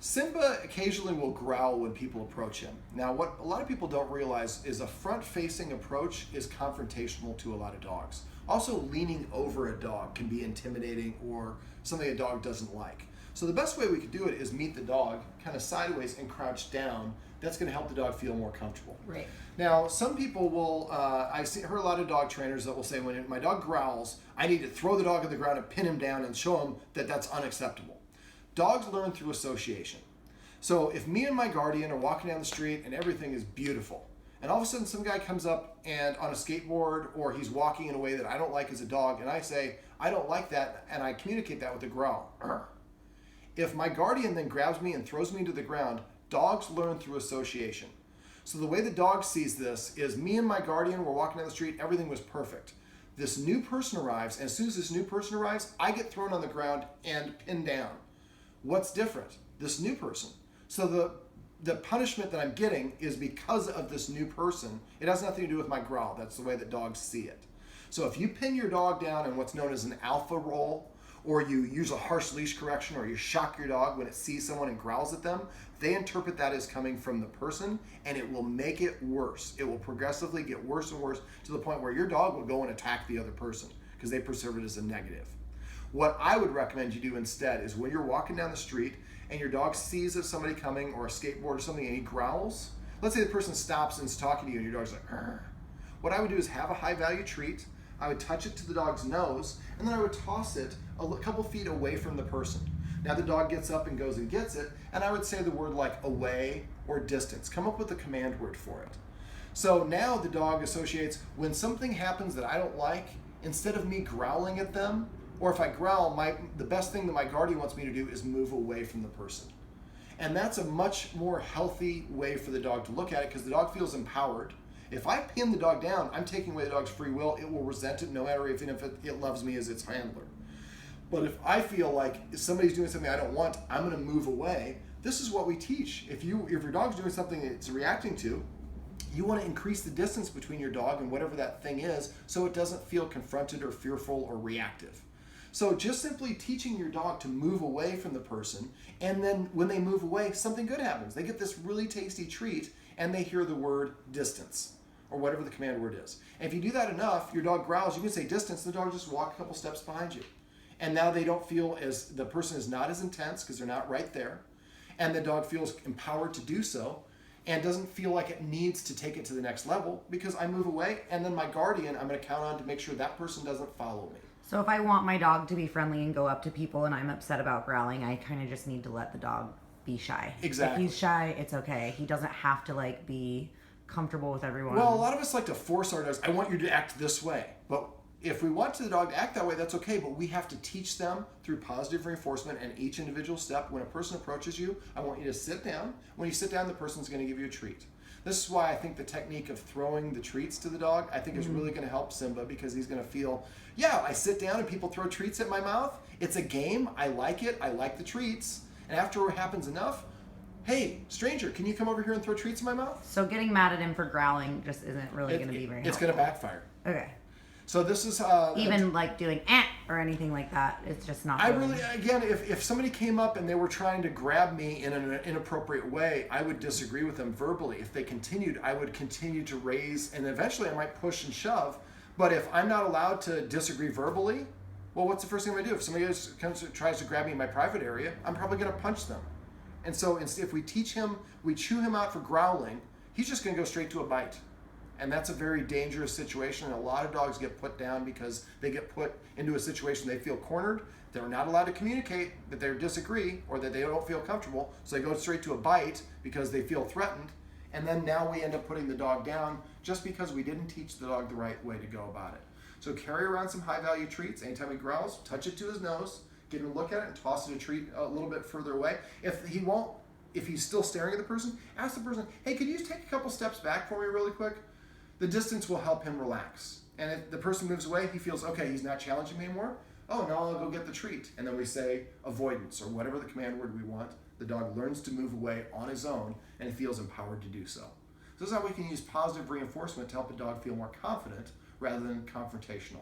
Simba occasionally will growl when people approach him. Now, what a lot of people don't realize is a front-facing approach is confrontational to a lot of dogs. Also, leaning over a dog can be intimidating or something a dog doesn't like. So the best way we could do it is meet the dog kind of sideways and crouch down. That's going to help the dog feel more comfortable. Right. Now, some people will, heard a lot of dog trainers that will say, when my dog growls, I need to throw the dog on the ground and pin him down and show him that that's unacceptable. Dogs learn through association. So if me and my guardian are walking down the street and everything is beautiful, and all of a sudden some guy comes up and on a skateboard, or he's walking in a way that I don't like as a dog, and I say, I don't like that, and I communicate that with a growl. If my guardian then grabs me and throws me to the ground, dogs learn through association. So the way the dog sees this is me and my guardian were walking down the street, everything was perfect. This new person arrives, and as soon as this new person arrives, I get thrown on the ground and pinned down. What's different? This new person. So the punishment that I'm getting is because of this new person. It has nothing to do with my growl. That's the way that dogs see it. So if you pin your dog down in what's known as an alpha roll, or you use a harsh leash correction, or you shock your dog when it sees someone and growls at them, they interpret that as coming from the person, and it will make it worse. It will progressively get worse and worse to the point where your dog will go and attack the other person because they perceive it as a negative. What I would recommend you do instead is when you're walking down the street and your dog sees of somebody coming, or a skateboard or something, and he growls, let's say the person stops and is talking to you and your dog's like, "Arr." What I would do is have a high value treat. I would touch it to the dog's nose, and then I would toss it a couple feet away from the person. Now the dog gets up and goes and gets it, and I would say the word like away or distance. Come up with a command word for it. So now the dog associates when something happens that I don't like, instead of me growling at them, or if I growl, the best thing that my guardian wants me to do is move away from the person. And that's a much more healthy way for the dog to look at it, because the dog feels empowered. If I pin the dog down, I'm taking away the dog's free will. It will resent it no matter if it loves me as its handler. But if I feel like if somebody's doing something I don't want, I'm going to move away. This is what we teach. If your dog's doing something it's reacting to, you want to increase the distance between your dog and whatever that thing is, so it doesn't feel confronted or fearful or reactive. So just simply teaching your dog to move away from the person, and then when they move away, something good happens. They get this really tasty treat, and they hear the word distance, or whatever the command word is. And if you do that enough, your dog growls, you can say distance, the dog just walk a couple steps behind you. And now they don't feel as, the person is not as intense because they're not right there. And the dog feels empowered to do so, and doesn't feel like it needs to take it to the next level because I move away, and then my guardian, I'm going to count on to make sure that person doesn't follow me. So if I want my dog to be friendly and go up to people and I'm upset about growling, I kind of just need to let the dog be shy. Exactly. If he's shy, it's okay. He doesn't have to be comfortable with everyone. Well, a lot of us like to force our dogs. I want you to act this way. But if we want the dog to act that way, that's okay. But we have to teach them through positive reinforcement and each individual step. When a person approaches you, I want you to sit down. When you sit down, the person's going to give you a treat. This is why I think the technique of throwing the treats to the dog, I think is really going to help Simba, because he's going to feel, yeah, I sit down and people throw treats at my mouth. It's a game. I like it. I like the treats. And after it happens enough, hey, stranger, can you come over here and throw treats in my mouth? So getting mad at him for growling just isn't really going to be very helpful. It's going to backfire. Okay. So this is even doing or anything like that, it's just not. Again, if somebody came up and they were trying to grab me in an inappropriate way, I would disagree with them verbally. If they continued, I would continue to raise, and eventually I might push and shove. But if I'm not allowed to disagree verbally, well, what's the first thing I'm gonna do? If somebody else tries to grab me in my private area, I'm probably gonna punch them. And so if we teach him, we chew him out for growling, he's just gonna go straight to a bite. And that's a very dangerous situation. And a lot of dogs get put down because they get put into a situation they feel cornered. They're not allowed to communicate that they disagree or that they don't feel comfortable. So they go straight to a bite because they feel threatened. And then now we end up putting the dog down just because we didn't teach the dog the right way to go about it. So carry around some high value treats. Anytime he growls, touch it to his nose, get him to look at it, and toss it a treat a little bit further away. If he's still staring at the person, ask the person, hey, could you just take a couple steps back for me really quick? The distance will help him relax. And if the person moves away, he feels, okay, he's not challenging me anymore. Oh, now I'll go get the treat. And then we say avoidance, or whatever the command word we want. The dog learns to move away on his own, and he feels empowered to do so. So this is how we can use positive reinforcement to help a dog feel more confident rather than confrontational.